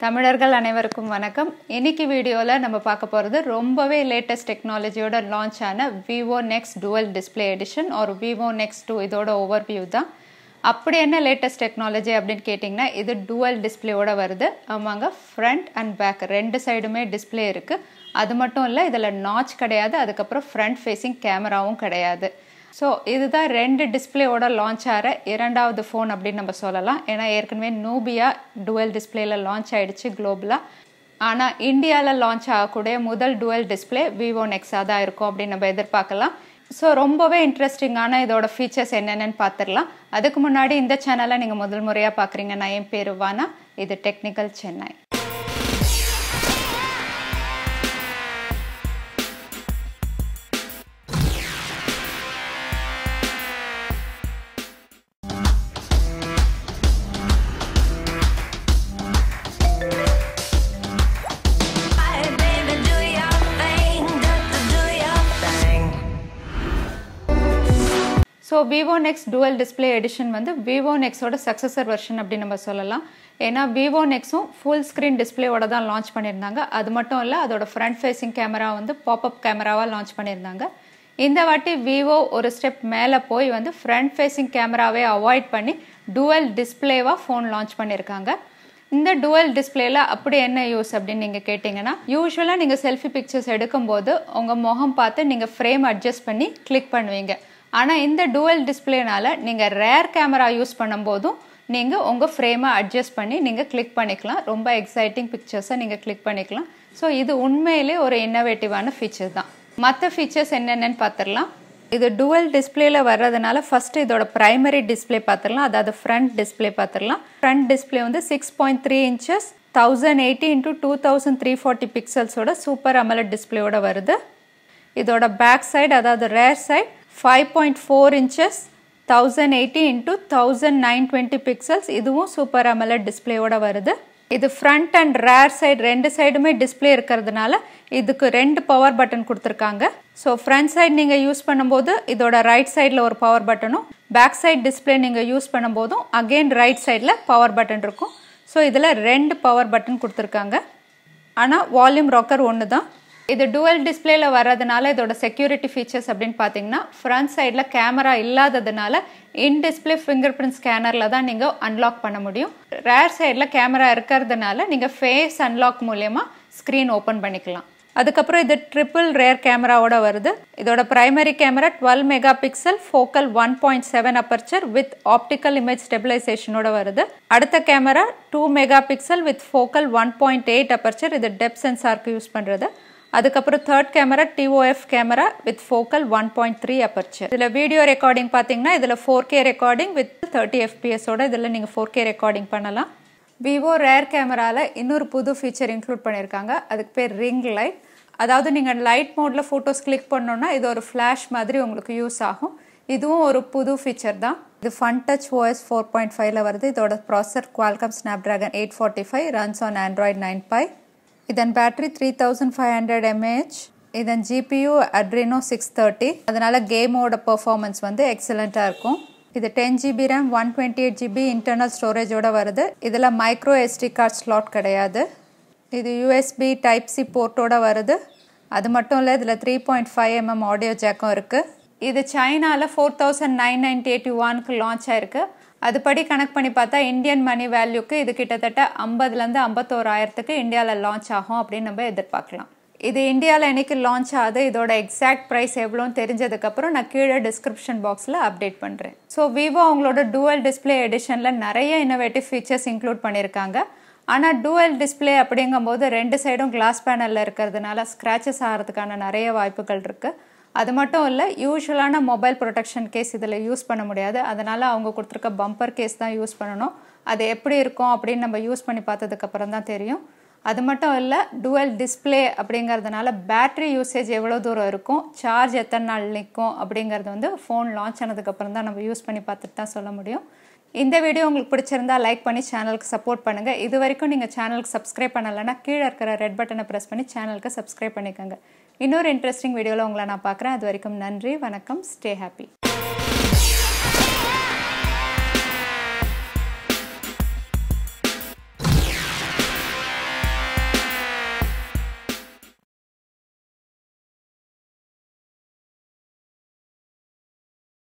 தமிழர்கள் அனைவருக்கும் வணக்கம். இன்னைக்கு வீடியோல நம்ம பார்க்க போறது ரொம்பவே லேட்டஸ்ட் டெக்னாலஜியோட லான்ச் ஆன Vivo Nex Dual Display Edition or Vivo Nex 2 இதோட ஓவர்வியூ தான். அப்படி என்ன லேட்டஸ்ட் டெக்னாலஜி அப்படின்னு கேட்டிங்கன்னா இது டுவல் டிஸ்பிளேயோட வருது. ஆமாங்க, ஃப்ரண்ட் அண்ட் பேக் ரெண்டு சைடுமே டிஸ்பிளே இருக்கு. அது மட்டும் இல்லை, இதில் நாச் கிடையாது, அதுக்கப்புறம் ஃப்ரண்ட் ஃபேஸிங் கேமராவும் கிடையாது. ஸோ இதுதான் ரெண்டு டிஸ்பிளேயோட லான்ச் ஆகிற இரண்டாவது ஃபோன் அப்படின்னு நம்ம சொல்லலாம். ஏன்னா ஏற்கனவே நூபியா டுவல் டிஸ்பிளேல லான்ச் ஆகிடுச்சு குளோபலாக. ஆனால் இந்தியாவில் லான்ச் ஆகக்கூடிய முதல் டுவல் டிஸ்பிளே Vivo Nexாக தான் இருக்கும் அப்படின்னு நம்ம எதிர்பார்க்கலாம். ஸோ ரொம்பவே இன்ட்ரெஸ்டிங்கான இதோட ஃபீச்சர்ஸ் என்னென்னு பார்த்துடலாம். அதுக்கு முன்னாடி இந்த சேனலை நீங்கள் முதல் முறையாக பார்க்குறீங்கன்னா என் பேர் வானா, இது technical Chennai. So Vivo Nex Dual Display Edition வந்து Vivo Nexோட சக்ஸஸர் வெர்ஷன் அப்படின்னு நம்ம சொல்லலாம். ஏன்னா Vivo Nexும் ஃபுல் ஸ்க்ரீன் டிஸ்பிளேயோட தான் லான்ச் பண்ணியிருந்தாங்க. அது மட்டும் இல்லை, அதோட ஃப்ரண்ட் ஃபேஸிங் கேமரா வந்து பாப்அப் கேமராவாக லான்ச் பண்ணியிருந்தாங்க. இந்த வாட்டி Vivo ஒரு ஸ்டெப் மேலே போய் வந்து ஃப்ரண்ட் ஃபேஸிங் கேமராவே அவாய்ட் பண்ணி டுவல் டிஸ்பிளேவாக ஃபோன் லான்ச் பண்ணியிருக்காங்க. இந்த டுவல் டிஸ்பிளேல அப்படி என்ன யூஸ் அப்படின்னு நீங்கள் கேட்டிங்கன்னா, யூஸ்வலாக நீங்கள் செல்ஃபி பிக்சர்ஸ் எடுக்கும்போது உங்கள் முகம் பார்த்து நீங்கள் ஃப்ரேம் அட்ஜஸ்ட் பண்ணி கிளிக் பண்ணுவீங்க. ஆனால் இந்த டுவல் டிஸ்பிளேனால நீங்கள் ரேர் கேமரா யூஸ் பண்ணும்போதும் நீங்கள் உங்கள் ஃப்ரேமை அட்ஜஸ்ட் பண்ணி நீங்கள் கிளிக் பண்ணிக்கலாம். ரொம்ப எக்ஸைட்டிங் பிக்சர்ஸை நீங்கள் கிளிக் பண்ணிக்கலாம். ஸோ இது உண்மையிலே ஒரு இன்னோவேட்டிவான ஃபீச்சர் தான். மற்ற ஃபீச்சர்ஸ் என்னென்னு பார்த்துடலாம். இது டுவல் டிஸ்பிளேல வர்றதுனால ஃபர்ஸ்ட் இதோட பிரைமரி டிஸ்பிளே பார்த்துடலாம், அதாவது ஃப்ரண்ட் டிஸ்பிளே பார்த்துடலாம். ஃப்ரண்ட் டிஸ்பிளே வந்து 6.3 இன்ச்சஸ் 1080 x 2340 பிக்சல்ஸோட சூப்பர் அமோலட் டிஸ்பிளேயோட வருது. இதோட பேக் சைடு, அதாவது rare side 5.4 inches 1080 x 1920 pixels, இதுவும் சூப்பர் அமோலட் டிஸ்பிளேயோட வருது. இது ஃப்ரண்ட் அண்ட் ரேர் சைடு ரெண்டு சைடுமே டிஸ்பிளே இருக்கிறதுனால இதுக்கு ரெண்டு பவர் பட்டன் கொடுத்துருக்காங்க. ஸோ ஃப்ரண்ட் சைடு நீங்கள் யூஸ் பண்ணும்போது இதோட ரைட் சைடில் ஒரு பவர் பட்டனும், பேக் சைடு டிஸ்பிளே நீங்கள் யூஸ் பண்ணும்போதும் அகெயின் ரைட் சைடில் பவர் பட்டன் இருக்கும். ஸோ இதில் ரெண்டு பவர் பட்டன் கொடுத்துருக்காங்க. ஆனால் வால்யூம் ராக்கர் ஒன்று தான். இது டுவல் டிஸ்பிளேல வர்றதுனால இதோட செக்யூரிட்டி ஃபீச்சர்ஸ் அப்படின்னு பார்த்தீங்கன்னா, ஃப்ரண்ட் சைடில் கேமரா இல்லாததுனால இன் டிஸ்பிளே ஃபிங்கர் பிரிண்ட் ஸ்கேனரில் தான் நீங்கள் அன்லாக் பண்ண முடியும். ரேர் சைடில் கேமரா இருக்கிறதுனால நீங்கள் ஃபேஸ் அன்லாக் மூலயமா ஸ்க்ரீன் ஓப்பன் பண்ணிக்கலாம். அதுக்கப்புறம் இது ட்ரிபிள் ரேர் கேமராவோட வருது. இதோட primary camera 12 megapixel focal 1.7 aperture with optical image ஸ்டெபிலைசேஷனோட வருது. அடுத்த camera 2 megapixel with focal 1.8 aperture, இது டெப்த் சென்சாருக்கு யூஸ் பண்ணுறது. அதுக்கப்புறம் third camera TOF camera with focal 1.3 aperture. இதில் வீடியோ ரெக்கார்டிங் பார்த்தீங்கன்னா இதில் 4K ரெக்கார்டிங் வித் 30 fps-ஓட இதில் நீங்கள் 4K ரெக்கார்டிங் பண்ணலாம். விவோ ரேர் கேமராவில் இன்னொரு புது ஃபீச்சர் இன்க்ளூட் பண்ணியிருக்காங்க. அதுக்கு பேர் ரிங் லைட். அதாவது நீங்கள் லைட் மோடில் ஃபோட்டோஸ் கிளிக் பண்ணோன்னா இது ஒரு ஃப்ளாஷ் மாதிரி உங்களுக்கு யூஸ் ஆகும். இதுவும் ஒரு புது ஃபீச்சர் தான். இது ஃபன் டச் OS 4.5ல வருது. இதோட processor Qualcomm Snapdragon 845, runs on Android 9 Pie. இதன் பேட்டரி 3500 mAh. இதன் GPU Adreno 630. அதனால கேமோட பெர்ஃபார்மன்ஸ் வந்து எக்ஸலண்ட்டாக இருக்கும். இது 10 GB RAM 128 GB இன்டர்னல் ஸ்டோரேஜோட வருது. இதில் மைக்ரோ SD கார்ட் ஸ்லாட் கிடையாது. இது USB Type-C போர்ட்டோட வருது. அது மட்டும் இல்லை, இதில் 3.5 mm ஆடியோ ஜாக்கும் இருக்குது. இது சைனாவில் 4998 yuan-க்கு லான்ச் ஆயிருக்கு. அதுபடி கணக்கு பண்ணி பார்த்தா இந்தியன் மணி வேல்யூக்கு இது கிட்டத்தட்ட 50,000 51,000-க்கு இந்தியாவில் லான்ச் ஆகும் அப்படின்னு நம்ம எதிர்பார்க்கலாம். இது இந்தியாவில் என்னைக்கு லான்ச் ஆகுது, இதோட எக்ஸாக்ட் ப்ரைஸ் எவ்வளோன்னு தெரிஞ்சதுக்கப்புறம் நான் கீழே டிஸ்கிரிப்ஷன் பாக்ஸில் அப்டேட் பண்ணுறேன். ஸோ விவோ அவங்களோட டுவல் டிஸ்பிளே எடிஷனில் நிறைய இன்னோவேட்டிவ் ஃபீச்சர்ஸ் இன்க்ளூட் பண்ணியிருக்காங்க. ஆனால் டுவல் டிஸ்பிளே அப்படிங்கும்போது ரெண்டு சைடும் கிளாஸ் பேனலில் இருக்கிறதுனால ஸ்க்ராச்சஸ் ஆகிறதுக்கான நிறைய வாய்ப்புகள் இருக்குது. அது மட்டும் இல்லை, யூஸ்வலான மொபைல் ப்ரொடெக்ஷன் கேஸ் இதில் யூஸ் பண்ண முடியாது. அதனால் அவங்க கொடுத்துருக்க பம்பர் கேஸ் தான் யூஸ் பண்ணணும். அது எப்படி இருக்கும் அப்படின்னு நம்ம யூஸ் பண்ணி பார்த்ததுக்கப்புறம் தான் தெரியும். அது மட்டும் இல்லை, டுவல் டிஸ்பிளே அப்படிங்கிறதுனால பேட்ரி யூசேஜ் எவ்வளோ தூரம் இருக்கும், சார்ஜ் எத்தனை நாள் நிற்கும் அப்படிங்கிறது வந்து ஃபோன் லான்ச் ஆனதுக்கப்புறம் தான் நம்ம யூஸ் பண்ணி பார்த்துட்டு தான் சொல்ல முடியும். இந்த வீடியோ உங்களுக்கு பிடிச்சிருந்தா லைக் பண்ணி சேனலுக்கு சப்போர்ட் பண்ணுங்கள். இது வரைக்கும் நீங்கள் சேனலுக்கு சப்ஸ்கிரைப் பண்ணலைன்னா கீழே இருக்கிற ரெட் பட்டனை ப்ரெஸ் பண்ணி சேனலுக்கு சப்ஸ்கிரைப் பண்ணிக்கோங்க. இன்னொரு இன்ட்ரெஸ்டிங் வீடியோவில் உங்களை நான் பார்க்குறேன். அது வரைக்கும் நன்றி, வணக்கம், ஸ்டே ஹாப்பி.